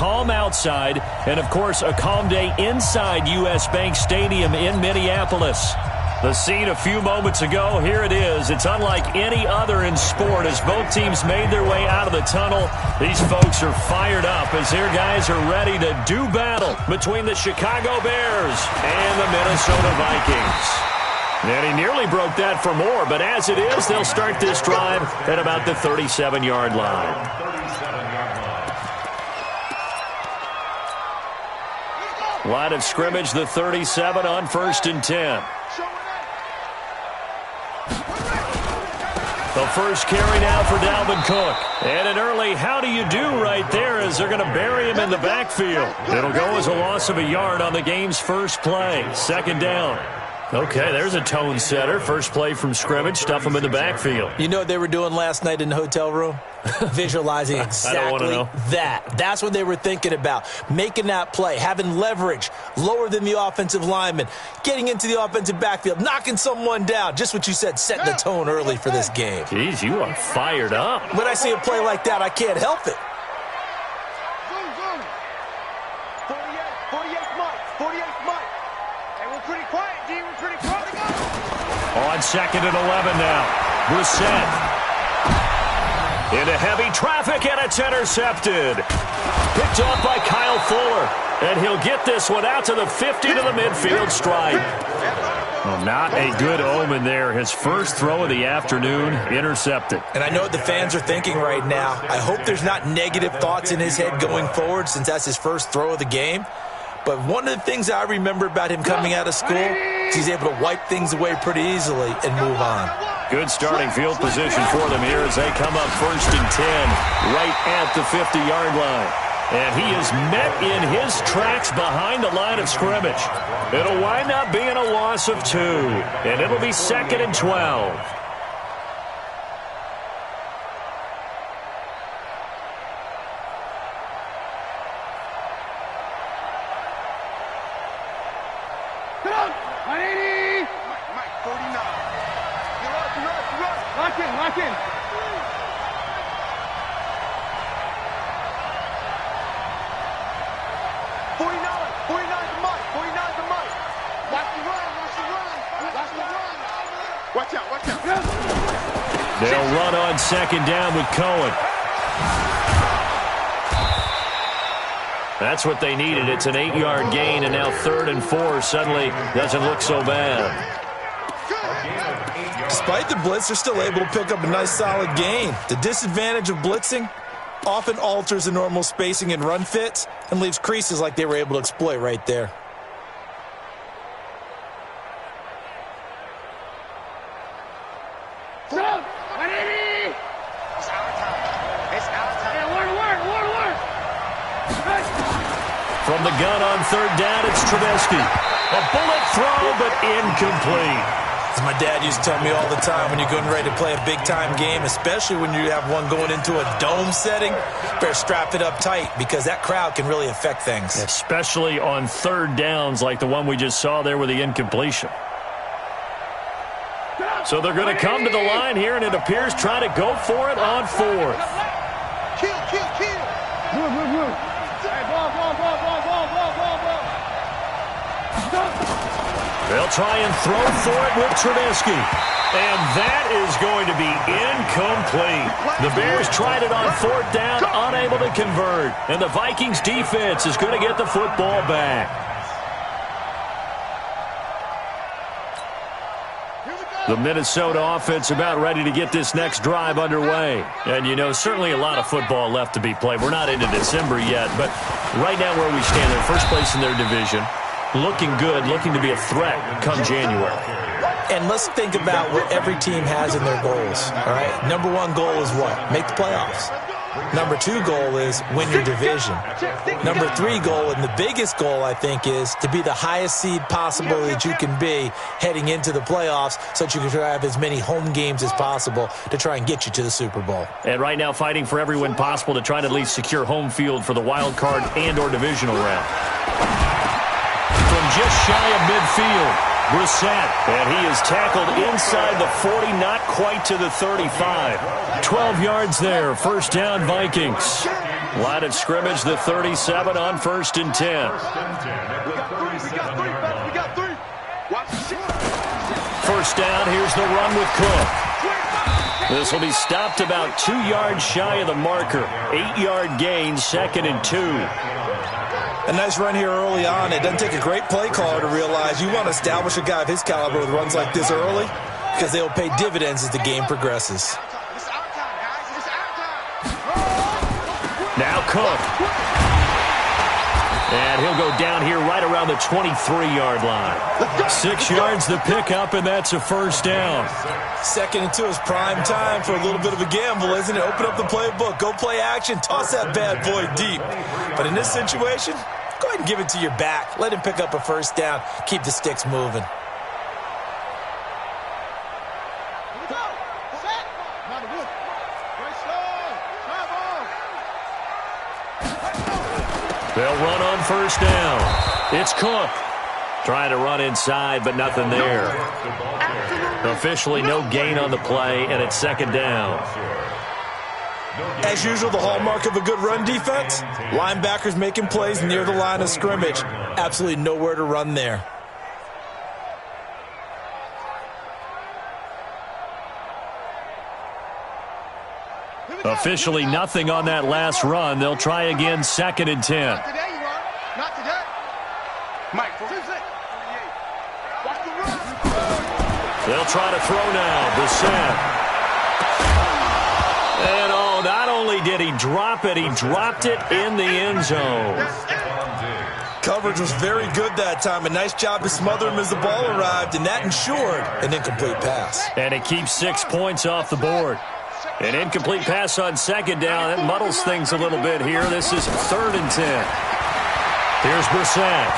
calm outside, and, of course, a calm day inside U.S. Bank Stadium in Minneapolis. The scene a few moments ago, here it is. It's unlike any other in sport as both teams made their way out of the tunnel. These folks are fired up as their guys are ready to do battle between the Chicago Bears and the Minnesota Vikings. And he nearly broke that for more, but as it is, they'll start this drive at about the 37-yard line. Line of scrimmage, the 37 on 1st and 10. The first carry now for Dalvin Cook. And an early how do you do right there as they're going to bury him in the backfield. It'll go as a loss of a yard on the game's first play. 2nd down. Okay, there's a tone setter. First play from scrimmage, stuff him in the backfield. You know what they were doing last night in the hotel room? Visualizing exactly that. That's what they were thinking about. Making that play, having leverage, lower than the offensive lineman, getting into the offensive backfield, knocking someone down. Just what you said, setting the tone early for this game. Jeez, you are fired up. When I see a play like that, I can't help it. 48 Mike. And we're pretty quiet, D. We're pretty quiet. On 2nd and 11 now. Brissett. Into heavy traffic, and it's intercepted. Picked off by Kyle Fuller. And he'll get this one out to the 50 to the midfield stripe. Well, not a good omen there. His first throw of the afternoon, intercepted. And I know what the fans are thinking right now. I hope there's not negative thoughts in his head going forward since that's his first throw of the game. But one of the things I remember about him coming out of school is he's able to wipe things away pretty easily and move on. Good starting field position for them here as they come up 1st and 10 right at the 50-yard line. And he is met in his tracks behind the line of scrimmage. It'll wind up being a loss of 2, and it'll be 2nd and 12. Lock in. 49 to Mike. Watch the run. Watch out. They'll run on 2nd down with Cohen. That's what they needed. It's an 8-yard gain, and now 3rd and 4 suddenly doesn't look so bad. Despite the blitz, they're still able to pick up a nice solid gain. The disadvantage of blitzing often alters the normal spacing and run fits and leaves creases like they were able to exploit right there. From the gun on 3rd down, it's Trubisky. A bullet throw, but incomplete. As my dad used to tell me all the time, when you're getting ready to play a big-time game, especially when you have one going into a dome setting, better strap it up tight because that crowd can really affect things. Especially on 3rd downs like the one we just saw there with the incompletion. So they're going to come to the line here, and it appears try to go for it on 4th. Kill. Move. Hey, ball. They'll try and throw for it with Trubisky. And that is going to be incomplete. The Bears tried it on 4th down, unable to convert. And the Vikings defense is going to get the football back. The Minnesota offense about ready to get this next drive underway. And, you know, certainly a lot of football left to be played. We're not into December yet, but right now where we stand, they're first place in their division. Looking good, looking to be a threat come January. And let's think about what every team has in their goals, all right? Number 1 goal is what? Make the playoffs. Number 2 goal is win your division. Number 3 goal, and the biggest goal, I think, is to be the highest seed possible that you can be heading into the playoffs so that you can try to have as many home games as possible to try and get you to the Super Bowl. And right now fighting for every win possible to try to at least secure home field for the wild card and or divisional round. From just shy of midfield, Brissett, and he is tackled inside the 40, not quite to the 35. 12 yards there, 1st down Vikings. Line of scrimmage, the 37 on 1st and 10. First down, here's the run with Cook. This will be stopped about 2 yards shy of the marker. 8-yard gain, 2nd and 2. A nice run here early on. It doesn't take a great play caller to realize you want to establish a guy of his caliber with runs like this early because they will pay dividends as the game progresses. Now Cook. And he'll go down here right around the 23-yard line. 6 yards the pickup, and that's a first down. 2nd and 2 is prime time for a little bit of a gamble, isn't it? Open up the playbook, go play action, toss that bad boy deep. But in this situation, go ahead and give it to your back. Let him pick up a first down. Keep the sticks moving. They'll run on first down. It's Cook. Trying to run inside, but nothing there. Officially no gain on the play, and it's 2nd down. As usual, the hallmark of a good run defense, linebackers making plays near the line of scrimmage. Absolutely nowhere to run there. Officially nothing on that last run. They'll try again, 2nd and 10. Not today, you are. Not today. Mike, They'll try to throw now. Brissett. And not only did he drop it, he dropped it in the end zone. Coverage was very good that time. A nice job to smother him as the ball arrived, and that ensured an incomplete pass. And it keeps 6 points off the board. An incomplete pass on 2nd down. That muddles things a little bit here. This is 3rd and 10. Here's Brissett.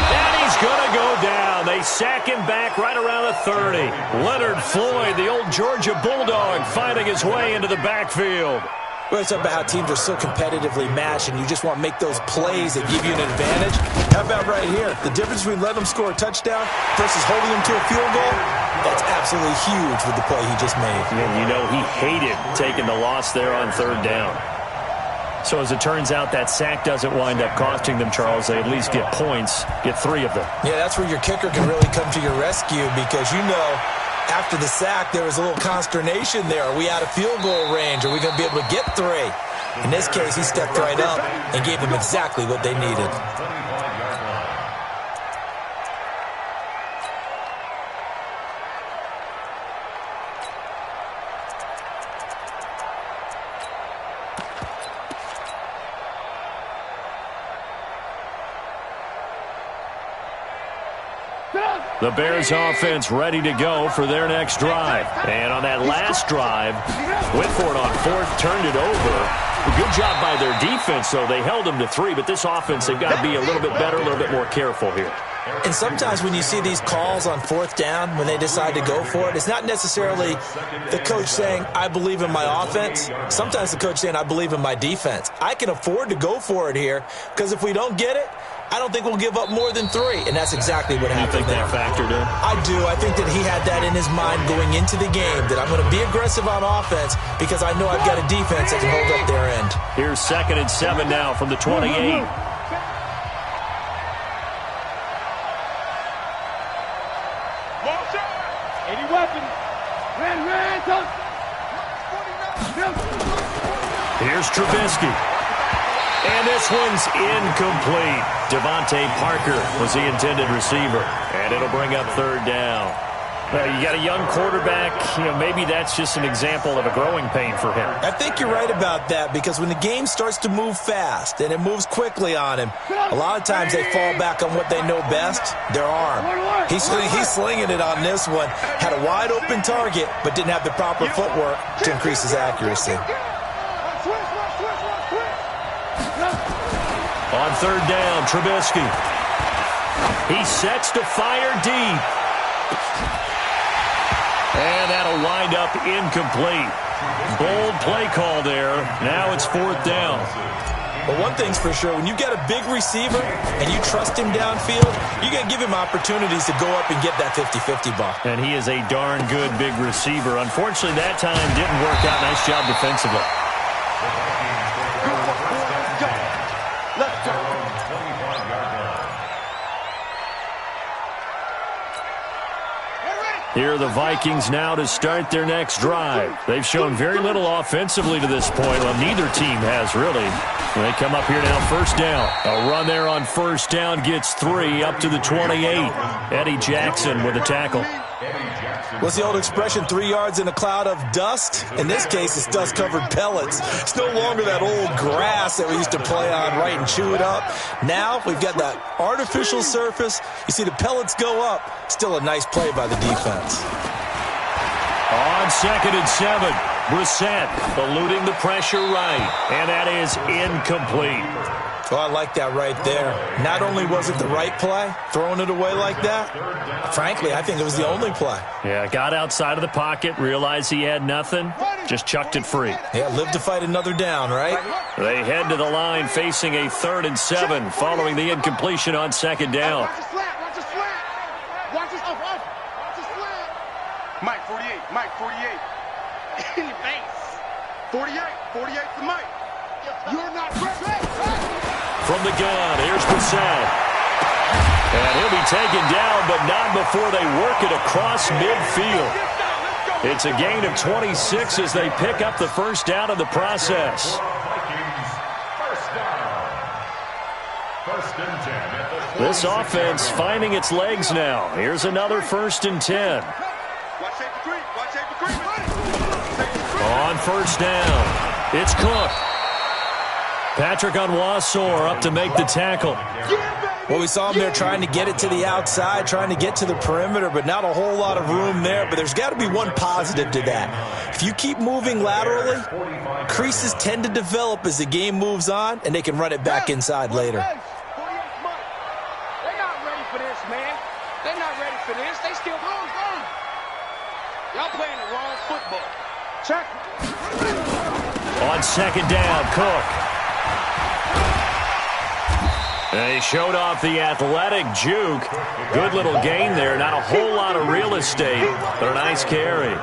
And he's going to go down. They sack him back right around the 30. Leonard Floyd, the old Georgia Bulldog, finding his way into the backfield. We're talking about how teams are so competitively matched, and you just want to make those plays that give you an advantage. How about right here? The difference between letting them score a touchdown versus holding them to a field goal, that's absolutely huge with the play he just made. And you know he hated taking the loss there on 3rd down. So as it turns out, that sack doesn't wind up costing them, Charles. They at least get points, get 3 of them. Yeah, that's where your kicker can really come to your rescue because you know after the sack there was a little consternation there. Are we out of field goal range? Are we going to be able to get 3? In this case, he stepped right up and gave them exactly what they needed. The Bears offense ready to go for their next drive. And on that last drive, Whitford on 4th turned it over. Good job by their defense, though. They held them to 3, but this offense, they've got to be a little bit better, a little bit more careful here. And sometimes when you see these calls on 4th down, when they decide to go for it, it's not necessarily the coach saying, I believe in my offense. Sometimes the coach saying, I believe in my defense. I can afford to go for it here because if we don't get it, I don't think we'll give up more than 3, and that's exactly what happened there. You think that factored in? I do. I think that he had that in his mind going into the game, that I'm going to be aggressive on offense because I know I've got a defense that can hold up their end. Here's 2nd and 7 now from the 28. Any weapons? Here's Trubisky. And this one's incomplete. Devontae Parker was the intended receiver. And it'll bring up 3rd down. Well, you got a young quarterback. Maybe that's just an example of a growing pain for him. I think you're right about that because when the game starts to move fast and it moves quickly on him, a lot of times they fall back on what they know best, their arm. He's slinging it on this one. Had a wide open target but didn't have the proper footwork to increase his accuracy. On 3rd down, Trubisky. He sets to fire deep. And that'll wind up incomplete. Bold play call there. Now it's 4th down. But one thing's for sure, when you've got a big receiver and you trust him downfield, you got to give him opportunities to go up and get that 50-50 ball. And he is a darn good big receiver. Unfortunately, that time didn't work out. Nice job defensively. Here are the Vikings now to start their next drive. They've shown very little offensively to this point. Well, neither team has, really. They come up here now, first down. A run there on first down gets 3 up to the 28. Eddie Jackson with a tackle. What's the old expression, 3 yards in a cloud of dust? In this case, it's dust-covered pellets. It's no longer that old grass that we used to play on, right, and chew it up. Now we've got that artificial surface. You see the pellets go up. Still a nice play by the defense. On 2nd and 7, Brissett eluding the pressure right, and that is incomplete. Oh, I like that right there. Not only was it the right play, throwing it away like that, frankly, I think it was the only play. Yeah, got outside of the pocket, realized he had nothing, just chucked it free. Yeah, live to fight another down, right? They head to the line facing a 3rd and 7 following the incompletion on 2nd down. Watch the slant. Watch the slant. Watch this. Watch the slant. Mike, 48. Mike, 48. In your face. 48. 48 to Mike. You're not ready. From the gun, here's Brissett. And he'll be taken down, but not before they work it across midfield. It's a gain of 26 as they pick up the first down in the process. This offense finding its legs now. Here's another 1st and 10. On first down, it's Cook. Patrick Onwuasor up to make the tackle. Well, we saw him there trying to get it to the outside, trying to get to the perimeter, but not a whole lot of room there. But there's got to be one positive to that. If you keep moving laterally, creases tend to develop as the game moves on, and they can run it back inside later. They're not ready for this, man. They're not ready for this. They still going. Y'all playing the wrong football. Check. On 2nd down, Cook. They showed off the athletic juke. Good little gain there. Not a whole lot of real estate, but a nice carry.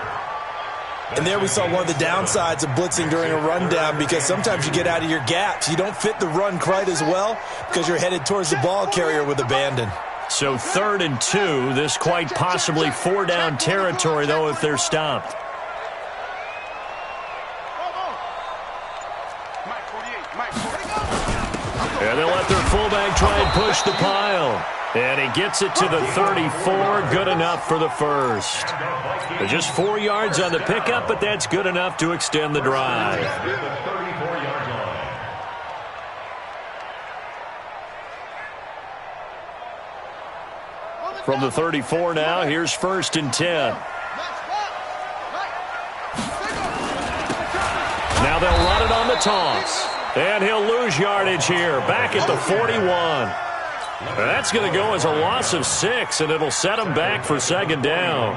And there we saw one of the downsides of blitzing during a rundown, because sometimes you get out of your gaps. You don't fit the run quite as well because you're headed towards the ball carrier with abandon. So 3rd and 2. This quite possibly 4-down territory, though, if they're stopped. And they'll let their fullback try and push the pile. And he gets it to the 34. Good enough for the first. Just 4 yards on the pickup, but that's good enough to extend the drive. From the 34 now, here's 1st and 10. Now they'll run it on the toss. And he'll lose yardage here, back at the 41. That's going to go as a loss of 6, and it'll set him back for 2nd down.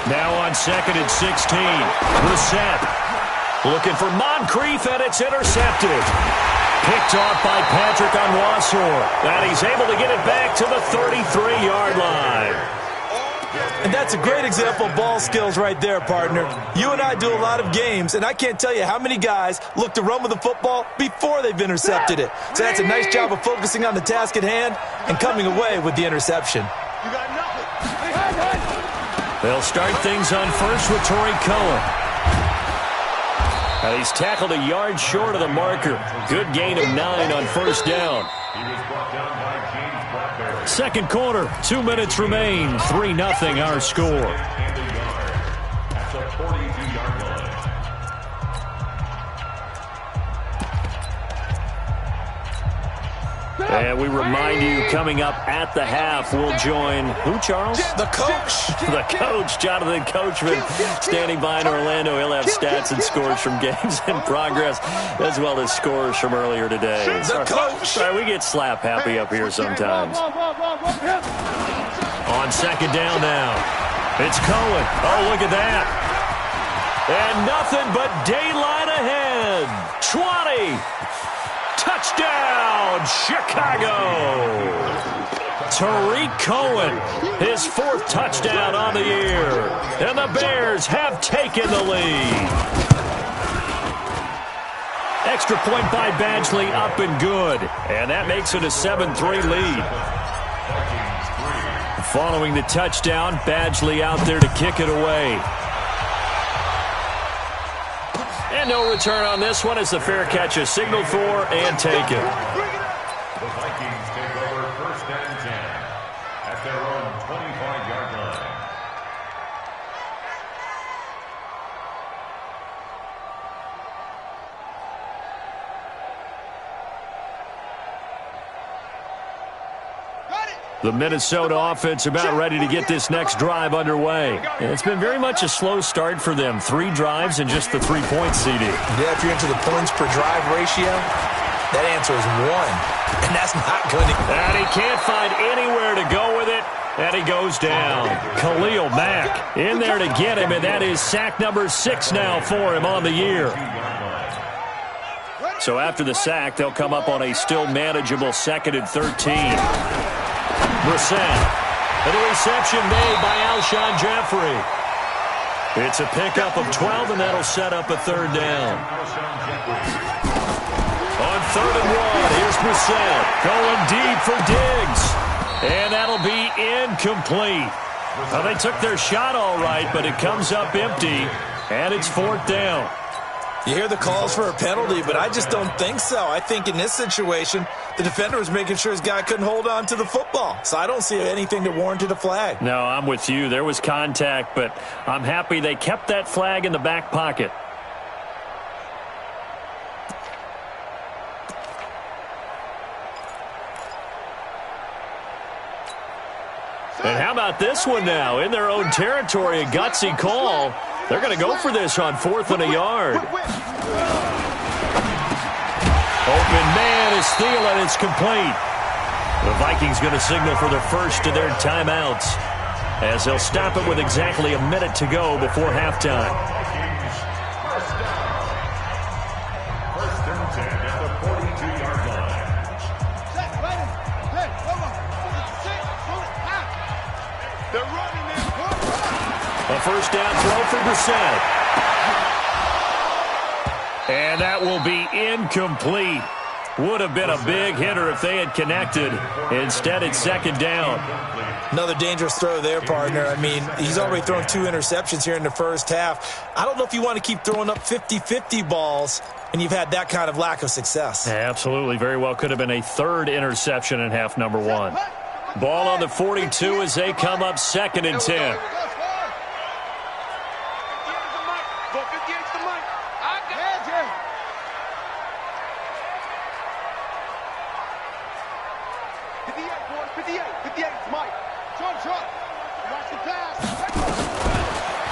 Now on 2nd and 16, Brissett looking for Moncrief, and it's intercepted. Picked off by Patrick Onwuasor. And he's able to get it back to the 33-yard line. And that's a great example of ball skills right there, partner. You and I do a lot of games, and I can't tell you how many guys look to run with the football before they've intercepted it. So that's a nice job of focusing on the task at hand and coming away with the interception. They'll start things on first with Torrey Cohen. And he's tackled a yard short of the marker. Good gain of 9 on first down. Second quarter, 2 minutes remain. 3-0 our score. And we remind you, coming up at the half, we'll join who, Charles? The coach. The coach, Jonathan Coachman, standing by in Orlando. He'll have stats and scores from games in progress, as well as scores from earlier today. The coach. Sorry, we get slap happy up here sometimes. On 2nd down now, it's Cohen. Oh, look at that. And nothing but daylight ahead. 20. Touchdown, Chicago! Tariq Cohen, his 4th touchdown on the year. And the Bears have taken the lead. Extra point by Badgley, up and good. And that makes it a 7-3 lead. Following the touchdown, Badgley out there to kick it away. And no return on this one as the fair catch is signaled for and taken. The Vikings take over 1st and 10 at their own 25-yard line. The Minnesota offense about ready to get this next drive underway. And it's been very much a slow start for them. 3 drives and just the 3-point CD. Yeah, if you're into the points per drive ratio, that answer is 1. And that's not good. And he can't find anywhere to go with it. And he goes down. Khalil Mack in there to get him, and that is sack number 6 now for him on the year. So after the sack, they'll come up on a still manageable 2nd and 13. Brissett, and the reception made by Alshon Jeffrey. It's a pickup of 12, and that'll set up a 3rd down. On 3rd and 1, here's Brissett going deep for Diggs, and that'll be incomplete. Well, they took their shot all right, but it comes up empty, and it's 4th down. You hear the calls for a penalty, but I just don't think so. I think in this situation, the defender was making sure his guy couldn't hold on to the football. So I don't see anything to warrant a flag. No, I'm with you. There was contact, but I'm happy they kept that flag in the back pocket. And how about this one now? In their own territory, a gutsy call. They're going to go for this on 4th and a yard. Open man is Thielen. It's complete. The Vikings going to signal for their first of their timeouts as they'll stop it with exactly a minute to go before halftime. 1st and 10 at the 42-yard line. They're running this. A 1st down throw for Brissett. And that will be incomplete. Would have been a big hitter if they had connected. Instead, it's 2nd down. Another dangerous throw there, partner. I mean, he's already thrown 2 interceptions here in the first half. I don't know if you want to keep throwing up 50-50 balls, and you've had that kind of lack of success. Absolutely. Very well could have been a 3rd interception in half number 1. Ball on the 42 as they come up 2nd and 10.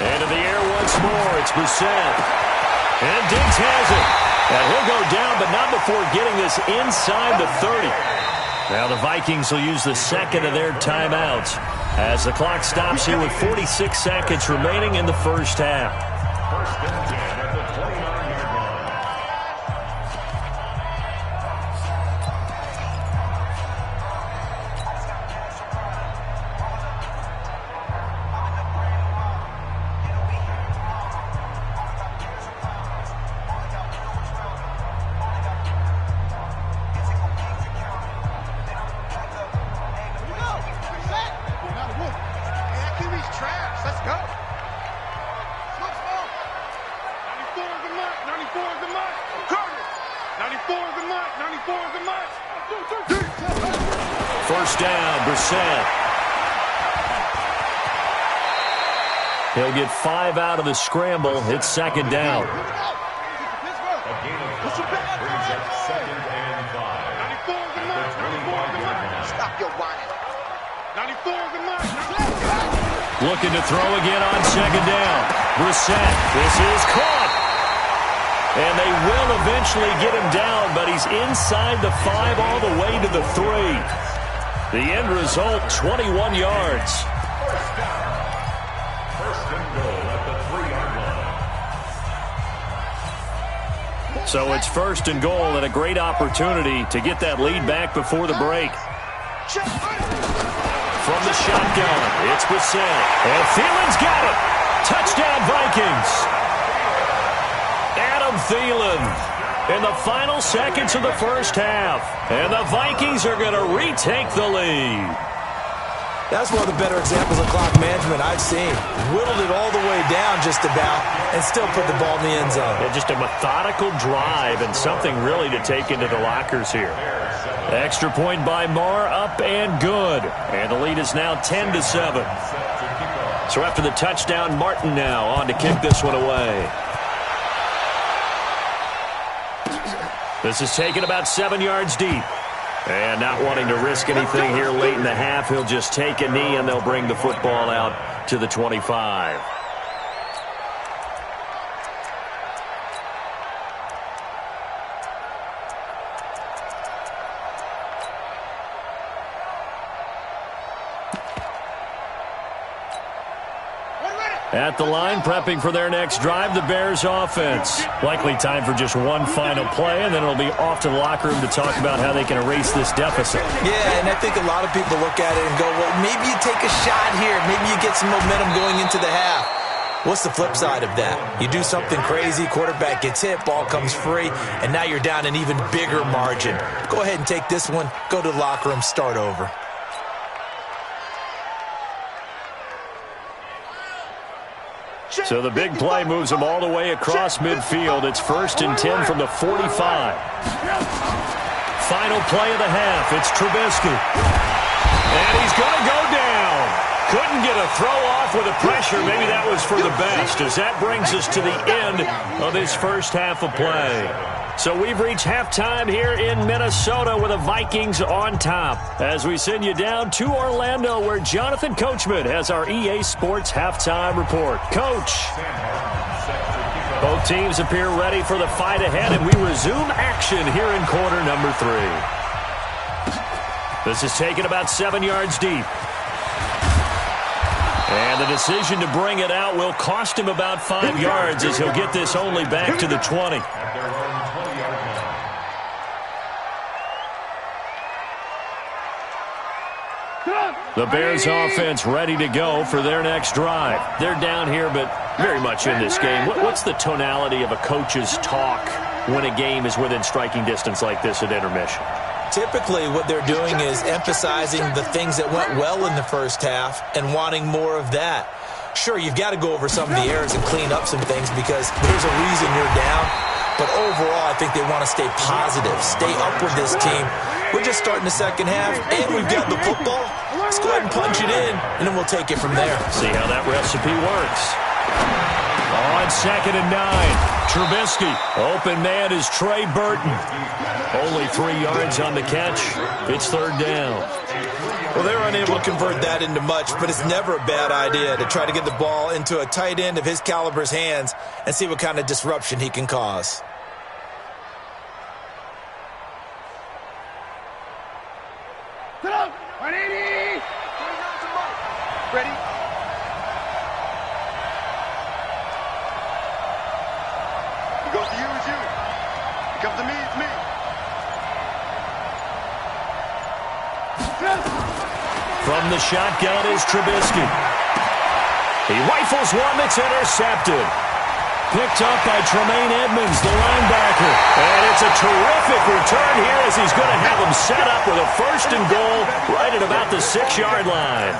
Into the air once more. It's Brissett. And Diggs has it. And he'll go down, but not before getting this inside the 30. Now the Vikings will use the 2nd of their timeouts as the clock stops here with 46 seconds remaining in the first half. 1st and 10 at the 29-yard line. First down, Brissett. He'll get 5 out of the scramble. It's 2nd down. A gain of 5 brings up 2nd and 5. 25-yard line. Stop your whining. 94 is the mark. Looking to throw again on 2nd down. Brissett. This is caught. And they will eventually get him down, but he's inside the 5 all the way to the 3. The end result, 21 yards. First down. 1st and goal at the 3-yard line. So it's 1st and goal and a great opportunity to get that lead back before the break. From the shotgun, it's Brissett. And Thielen's got it. Touchdown, Vikings. Adam Thielen in the final seconds of the first half. And the Vikings are going to retake the lead. That's one of the better examples of clock management I've seen. Whittled it all the way down just about and still put the ball in the end zone. Yeah, just a methodical drive and something really to take into the lockers here. Extra point by Marr, up and good. And the lead is now 10-7. So after the touchdown, Martin now on to kick this one away. This is taken about 7 yards deep. And not wanting to risk anything here late in the half, he'll just take a knee and they'll bring the football out to the 25. At the line, prepping for their next drive, the Bears offense. Likely time for just one final play, and then it'll be off to the locker room to talk about how they can erase this deficit. Yeah, and I think a lot of people look at it and go, well, maybe you take a shot here. Maybe you get some momentum going into the half. What's the flip side of that? You do something crazy, quarterback gets hit, ball comes free, and now you're down an even bigger margin. Go ahead and take this one, go to the locker room, start over. So the big play moves him all the way across midfield. It's 1st and 10 from the 45. Final play of the half. It's Trubisky. And he's going to go down. Couldn't get a throw off with the pressure. Maybe that was for the best, as that brings us to the end of this first half of play. So we've reached halftime here in Minnesota with the Vikings on top. As we send you down to Orlando, where Jonathan Coachman has our EA Sports halftime report. Coach. Both teams appear ready for the fight ahead, and we resume action here in quarter number 3. This is taken about 7 yards deep. And the decision to bring it out will cost him about 5 yards, as he'll get this only back to the 20. The Bears offense ready to go for their next drive. They're down here, but very much in this game. What's the tonality of a coach's talk when a game is within striking distance like this at intermission? Typically, what they're doing is emphasizing the things that went well in the first half and wanting more of that. Sure, you've got to go over some of the errors and clean up some things because there's a reason you're down. But overall, I think they want to stay positive, stay up with this team. We're just starting the second half, and we've got the football. Let's go ahead and punch it in, and then we'll take it from there. See how that recipe works. On 2nd and 9, Trubisky. Open man is Trey Burton. Only 3 yards on the catch. It's 3rd down. Well, they were unable to convert that into much, but it's never a bad idea to try to get the ball into a tight end of his caliber's hands and see what kind of disruption he can cause. Ready? It goes to you, it's you. It comes to me, it's me. From the shotgun is Trubisky. He rifles one that's intercepted. Picked up by Tremaine Edmonds, the linebacker. And it's a terrific return here as he's going to have him set up with a 1st and goal right at about the 6-yard line.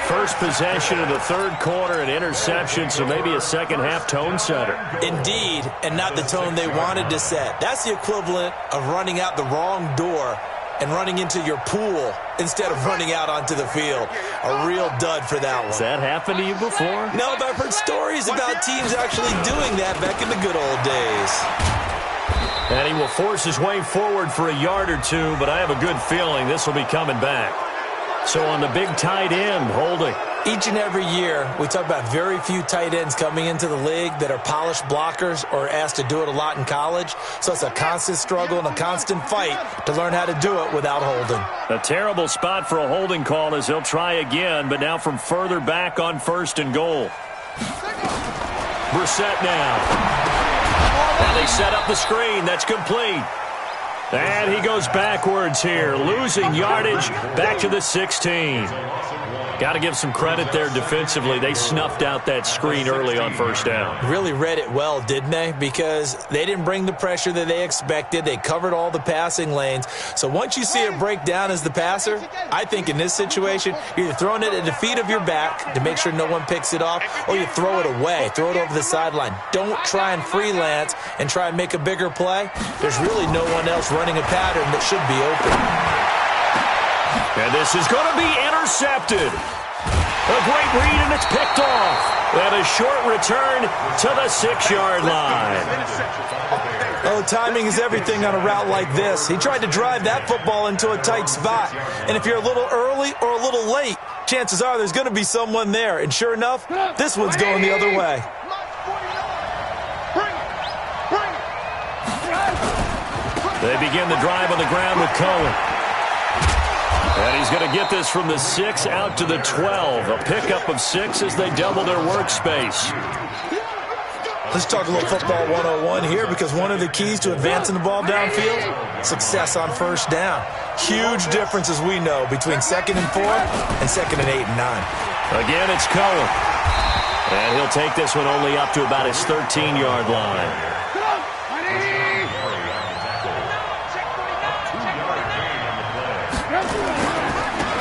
First possession of the 3rd quarter, an interception, so maybe a second-half tone setter. Indeed, and not the tone they wanted to set. That's the equivalent of running out the wrong door and running into your pool instead of running out onto the field. A real dud for that one. Has that happened to you before? No, but I've heard stories about teams actually doing that back in the good old days. And he will force his way forward for a yard or two, but I have a good feeling this will be coming back. So on the big tight end, Holding. Each and every year, we talk about very few tight ends coming into the league that are polished blockers or asked to do it a lot in college. So it's a constant struggle and a constant fight to learn how to do it without holding. A terrible spot for a holding call as he'll try again, but now from further back on 1st and goal. Brissett now. And they set up the screen. That's complete. And he goes backwards here, losing yardage back to the 16. Got to give some credit there defensively. They snuffed out that screen early on first down. Really read it well, didn't they? Because they didn't bring the pressure that they expected. They covered all the passing lanes. So once you see it break down as the passer, I think in this situation, you're either throwing it at the feet of your back to make sure no one picks it off, or you throw it away, throw it over the sideline. Don't try and freelance and try and make a bigger play. There's really no one else running a pattern that should be open. And this is going to be intercepted. A great read, and it's picked off. And a short return to the 6-yard line. Oh, timing is everything on a route like this. He tried to drive that football into a tight spot. And if you're a little early or a little late, chances are there's going to be someone there. And sure enough, this one's going the other way. They begin the drive on the ground with Cohen. And he's going to get this from the 6 out to the 12. A pickup of 6 as they double their workspace. Let's talk a little football 101 here, because one of the keys to advancing the ball downfield, success on first down. Huge difference, as we know, between 2nd and 4 and 2nd and 8 and 9. Again, it's Cohen. And he'll take this one only up to about his 13-yard line.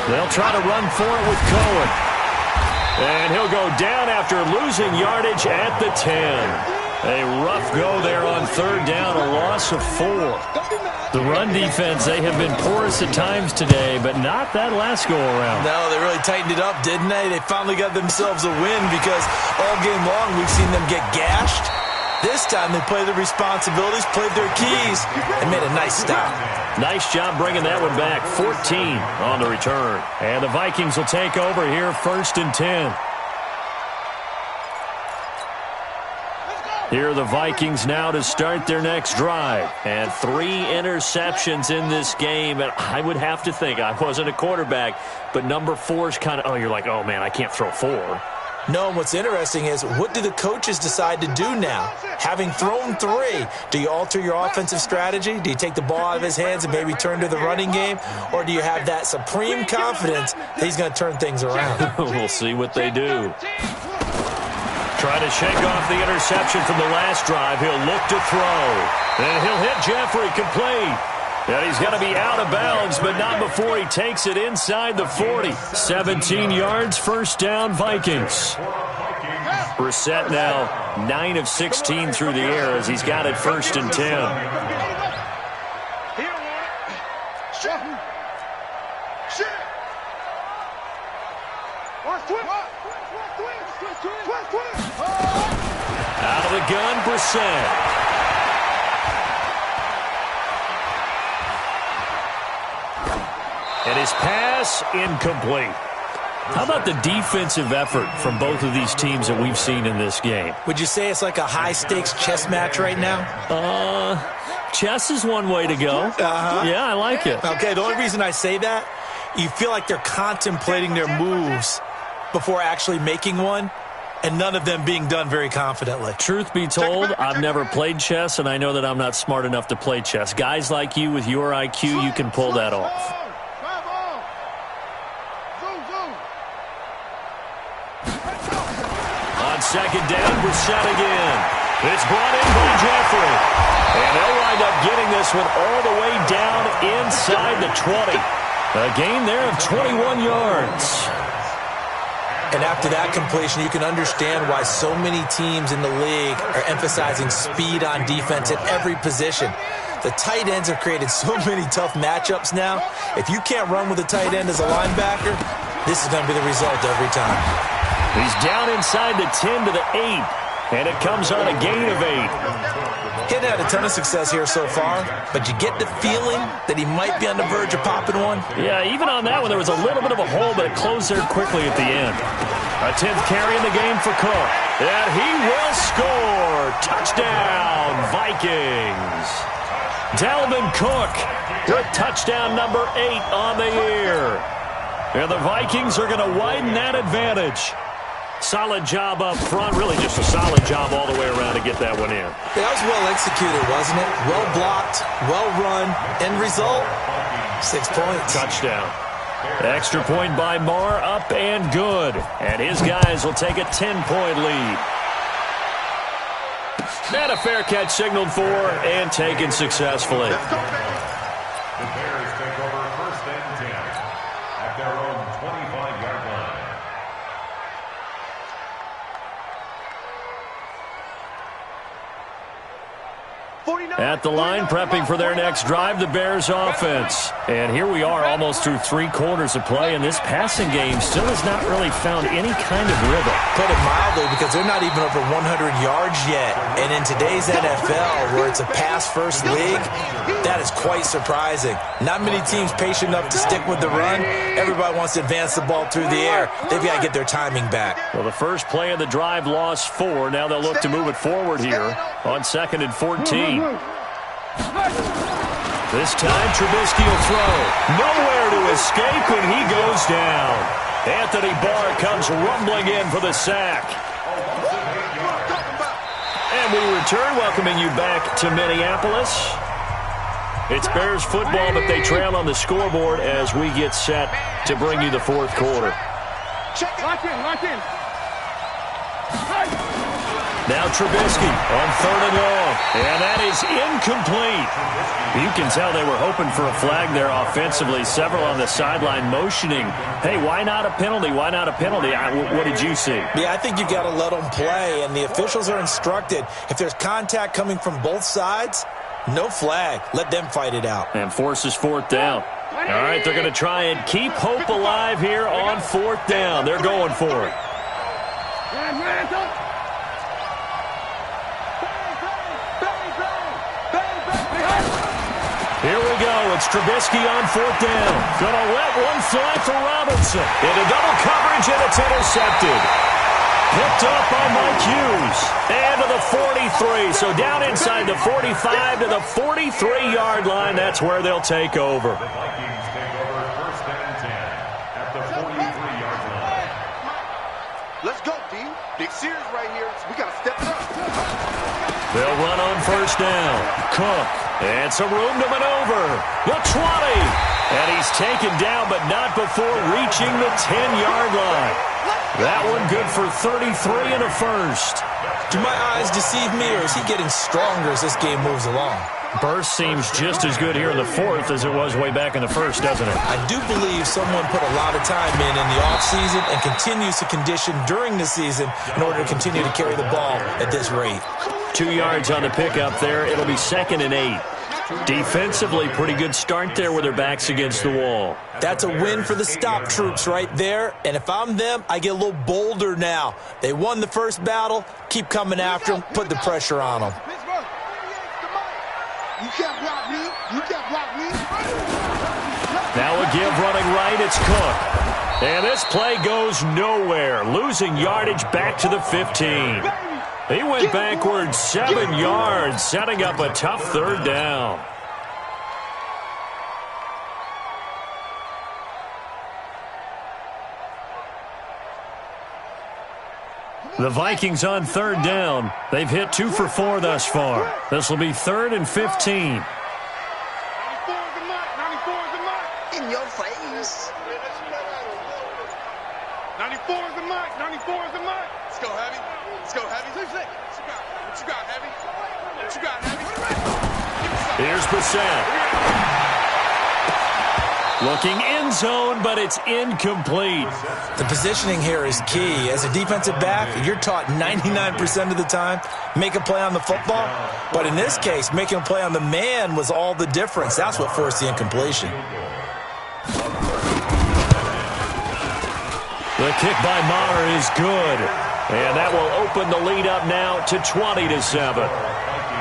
They'll try to run for it with Cohen. And he'll go down after losing yardage at the 10. A rough go there on 3rd down, a loss of 4. The run defense, they have been porous at times today, but not that last go-around. No, they really tightened it up, didn't they? They finally got themselves a win, because all game long we've seen them get gashed. This time they played their responsibilities, played their keys, and made a nice stop. Nice job bringing that one back. 14 on the return. And the Vikings will take over here, 1st and 10. Here are the Vikings now to start their next drive. And 3 interceptions in this game. And I would have to think, I wasn't a quarterback, but number 4 is kind of, you're like, oh, man, I can't throw 4. No, and what's interesting is, what do the coaches decide to do now? Having thrown 3, do you alter your offensive strategy? Do you take the ball out of his hands and maybe turn to the running game? Or do you have that supreme confidence that he's going to turn things around? We'll see what they do. Trying to shake off the interception from the last drive. He'll look to throw. And he'll hit Jeffrey complete. And he's going to be out of bounds, but not before he takes it inside the 40. 17 yards, 1st down, Vikings. Brissett now 9 of 16 through the air as he's got it 1st and 10. Out of the gun, Brissett. And his pass incomplete. How about the defensive effort from both of these teams that we've seen in this game? Would you say it's like a high-stakes chess match right now? Chess is one way to go. Yeah, I like it. Okay, the only reason I say that, you feel like they're contemplating their moves before actually making one, and none of them being done very confidently. Truth be told, I've never played chess, and I know that I'm not smart enough to play chess. Guys like you with your IQ, you can pull that off. On 2nd down, Brissett again. It's brought in by Jeffrey. And they'll wind up getting this one all the way down inside the 20. A gain there of 21 yards. And after that completion, you can understand why so many teams in the league are emphasizing speed on defense at every position. The tight ends have created so many tough matchups now. If you can't run with a tight end as a linebacker, this is going to be the result every time. He's down inside the 10 to the 8, and it comes on a gain of 8. He hasn't had a ton of success here so far, but you get the feeling that he might be on the verge of popping one. Yeah, even on that one, there was a little bit of a hole, but it closed there quickly at the end. A 10th carry in the game for Cook, and he will score. Touchdown, Vikings. Dalvin Cook with touchdown number 8 on the year. And the Vikings are going to widen that advantage. Solid job up front. Really just a solid job all the way around to get that one in. That was well executed, wasn't it? Well blocked, well run. End result, 6 points. Touchdown. Extra point by Marr, up and good. And his guys will take a 10-point lead. And a fair catch signaled for and taken successfully. The Bears take over 1st and 10 at their own 25-yard line. At the line, prepping for their next drive, the Bears offense. And here we are almost through 3 quarters of play, and this passing game still has not really found any kind of rhythm. Put it mildly, because they're not even over 100 yards yet. And in today's NFL, where it's a pass-first league, that is quite surprising. Not many teams patient enough to stick with the run. Everybody wants to advance the ball through the air. They've got to get their timing back. Well, the first play of the drive lost 4. Now they'll look to move it forward here on 2nd and 14. This time, Trubisky will throw. Nowhere to escape, and he goes down. Anthony Barr comes rumbling in for the sack. And we return, welcoming you back to Minneapolis. It's Bears football, but they trail on the scoreboard as we get set to bring you the 4th quarter. Lock in. Now Trubisky on 3rd and long, and that is incomplete. You can tell they were hoping for a flag there offensively. Several on the sideline motioning, hey, why not a penalty? Why not a penalty? What did you see? Yeah, I think you've got to let them play, and the officials are instructed. If there's contact coming from both sides, no flag. Let them fight it out. And forces 4th down. All right, they're going to try and keep hope alive here on 4th down. They're going for it. Here we go. It's Trubisky on 4th down. Gonna let one fly for Robinson. Into double coverage, and it's intercepted. Picked up by Mike Hughes. And to the 43. So down inside the 45 to the 43-yard line. That's where they'll take over. The Vikings take over 1st and 10 at the 43-yard line. Let's go, D. Big series right here. We got to step it up. They'll run on 1st down. Cook. And some room to maneuver. The 20. And he's taken down, but not before reaching the 10-yard line. That one good for 33 and a first. Do my eyes deceive me, or is he getting stronger as this game moves along? Burst seems just as good here in the 4th as it was way back in the 1st, doesn't it? I do believe someone put a lot of time in the offseason and continues to condition during the season in order to continue to carry the ball at this rate. 2 yards on the pickup there. It'll be 2nd and 8. Defensively, pretty good start there with their backs against the wall. That's a win for the stop troops right there. And if I'm them, I get a little bolder now. They won the first battle. Keep coming after them. Put the pressure on them. You can't block me. You can't block me. Now a give running right. It's Cook. And this play goes nowhere. Losing yardage back to the 15. He went backwards 7 yards, setting up a tough 3rd down. The Vikings on 3rd down. They've hit 2 for 4 thus far. This will be 3rd and 15. 94 is the mark. In your face. 94 is the mark. 94 is the mark. Let's go, Heavy. Let's go, Heavy. What you got, Heavy? What you got, Heavy? Here's Brissett. Looking end zone, but it's incomplete. The positioning here is key. As a defensive back, you're taught 99% of the time, make a play on the football. But in this case, making a play on the man was all the difference. That's what forced the incompletion. The kick by Marr is good. And that will open the lead up now to 20-7.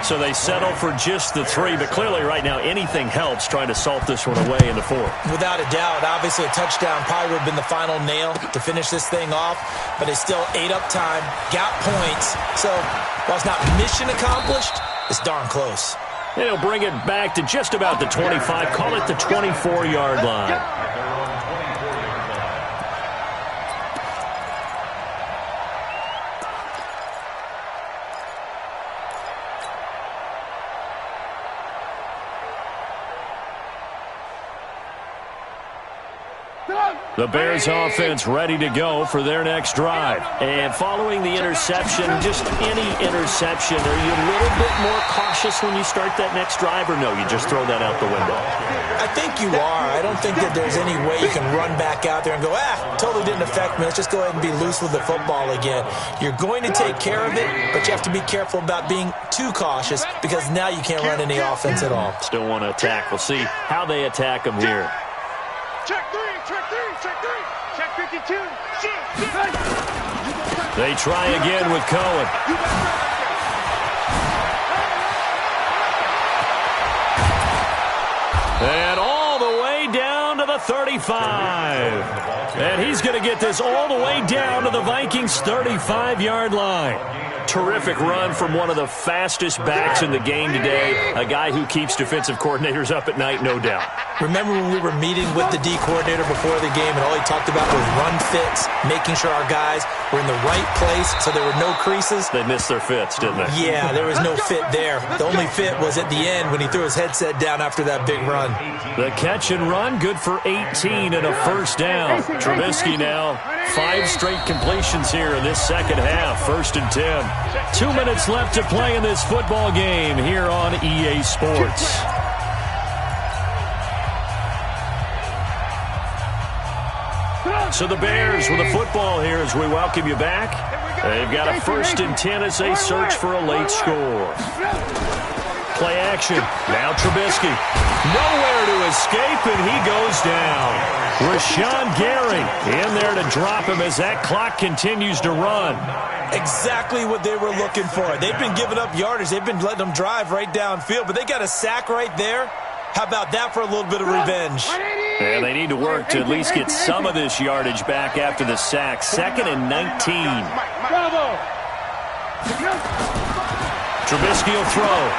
So they settle for just the 3, but clearly right now anything helps trying to salt this one away in the 4th. Without a doubt, obviously a touchdown probably would have been the final nail to finish this thing off, but it's still ate up time, got points. So while it's not mission accomplished, it's darn close. They'll bring it back to just about the 25, call it the 24-yard line. The Bears offense ready to go for their next drive. And following the interception, just any interception, are you a little bit more cautious when you start that next drive, or no, you just throw that out the window? I think you are. I don't think that there's any way you can run back out there and go, totally didn't affect me. Let's just go ahead and be loose with the football again. You're going to take care of it, but you have to be careful about being too cautious because now you can't run any offense at all. Still want to attack. We'll see how they attack them here. Check 3, check 3, check 3. Check 52. They try again with Cohen. And all the way down to the 35. And he's going to get this all the way down to the Vikings' 35-yard line. Terrific run from one of the fastest backs in the game today. A guy who keeps defensive coordinators up at night, no doubt. Remember when we were meeting with the D coordinator before the game and all he talked about was run fits, making sure our guys were in the right place so there were no creases? They missed their fits, didn't they? Yeah, there was no fit there. The only fit was at the end when he threw his headset down after that big run. The catch and run, good for 18 and a first down. Trubisky now, 5 straight completions here in this second half, 1st and 10. 2 minutes left to play in this football game here on EA Sports. So the Bears with the football here as we welcome you back. They've got a 1st and 10 as they search for a late score. Play action. Now Trubisky. Nowhere to escape, and he goes down. Rashawn Gary in there to drop him as that clock continues to run. Exactly what they were looking for. They've been giving up yardage. They've been letting them drive right downfield, but they got a sack right there. How about that for a little bit of revenge? And they need to work to at least get some of this yardage back after the sack. 2nd and 19. Trubisky will throw.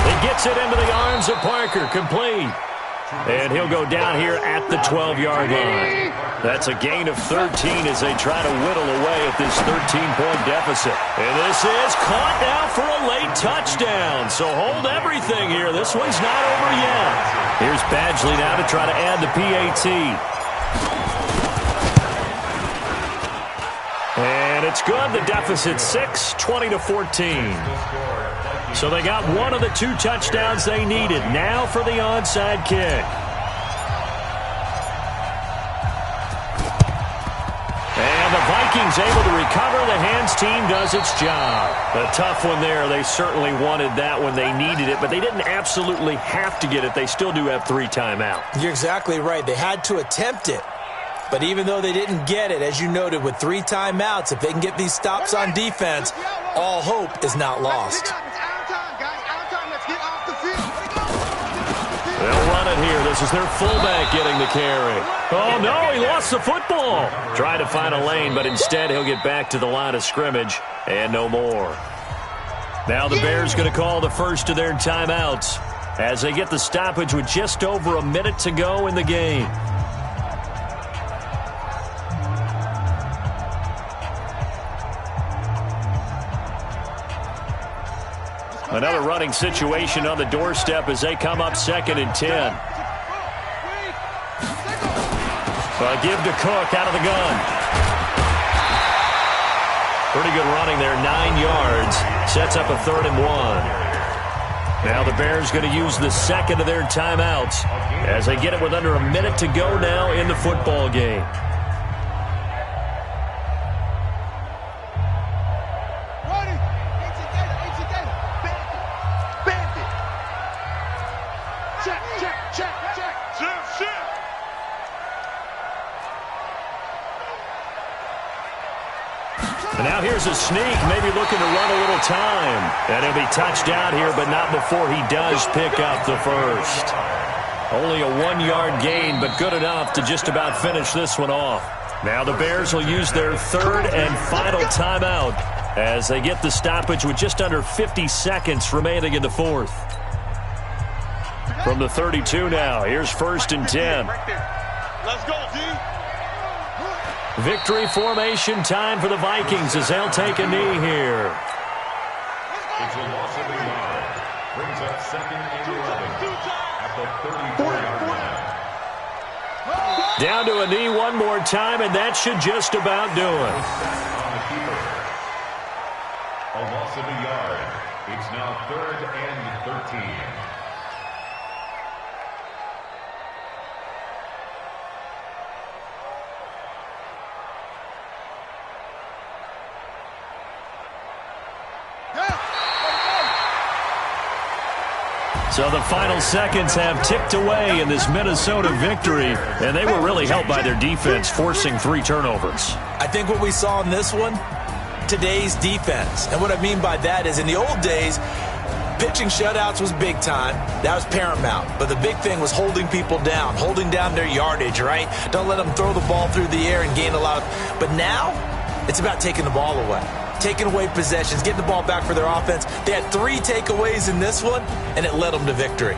He gets it into the arms of Parker. Complete. And he'll go down here at the 12-yard line. That's a gain of 13 as they try to whittle away at this 13-point deficit. And this is caught now for a late touchdown. So hold everything here. This one's not over yet. Here's Badgley now to try to add the PAT. And it's good. The deficit 6, 20-14. So they got one of the 2 touchdowns they needed. Now for the onside kick. And the Vikings able to recover. The hands team does its job. A tough one there. They certainly wanted that when they needed it, but they didn't absolutely have to get it. They still do have 3 timeouts. You're exactly right. They had to attempt it. But even though they didn't get it, as you noted, with 3 timeouts, if they can get these stops on defense, all hope is not lost. They'll run it here. This is their fullback getting the carry. Oh, no, he lost the football. Trying to find a lane, but instead he'll get back to the line of scrimmage and no more. Now the Bears going to call the first of their timeouts as they get the stoppage with just over a minute to go in the game. Another running situation on the doorstep as they come up 2nd and 10. Give to Cook out of the gun. Pretty good running there, 9 yards. Sets up a 3rd and 1. Now the Bears going to use the second of their timeouts as they get it with under a minute to go now in the football game. And now here's a sneak, maybe looking to run a little time. And he'll be touched out here, but not before he does pick up the first. Only a 1-yard gain, but good enough to just about finish this one off. Now the Bears will use their 3rd and final timeout as they get the stoppage with just under 50 seconds remaining in the 4th. From the 32 now, here's 1st and 10. Let's go, D. Victory formation time for the Vikings as they'll take a knee here. It's a loss of 9. Brings up 2nd and 11 at the 34-yard line. Down to a knee one more time, and that should just about do it. A loss of a yard. It's now 3rd and 13. So the final seconds have ticked away in this Minnesota victory, and they were really helped by their defense, forcing 3 turnovers. I think what we saw in this one, today's defense. And what I mean by that is in the old days, pitching shutouts was big time. That was paramount. But the big thing was holding people down, holding down their yardage, right? Don't let them throw the ball through the air and gain a lot of... But now, it's about taking the ball away. Taking away possessions, getting the ball back for their offense. They had 3 takeaways in this one, and it led them to victory.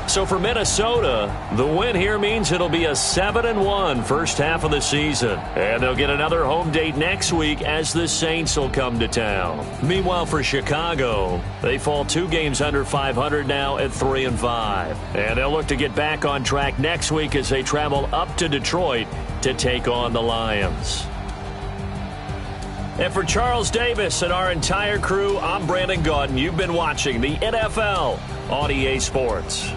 So for Minnesota, the win here means it'll be a 7-1 first half of the season. And they'll get another home date next week as the Saints will come to town. Meanwhile, for Chicago, they fall 2 games under 500 now at 3-5. And they'll look to get back on track next week as they travel up to Detroit to take on the Lions. And for Charles Davis and our entire crew, I'm Brandon Gaudin. You've been watching the NFL on EA Sports.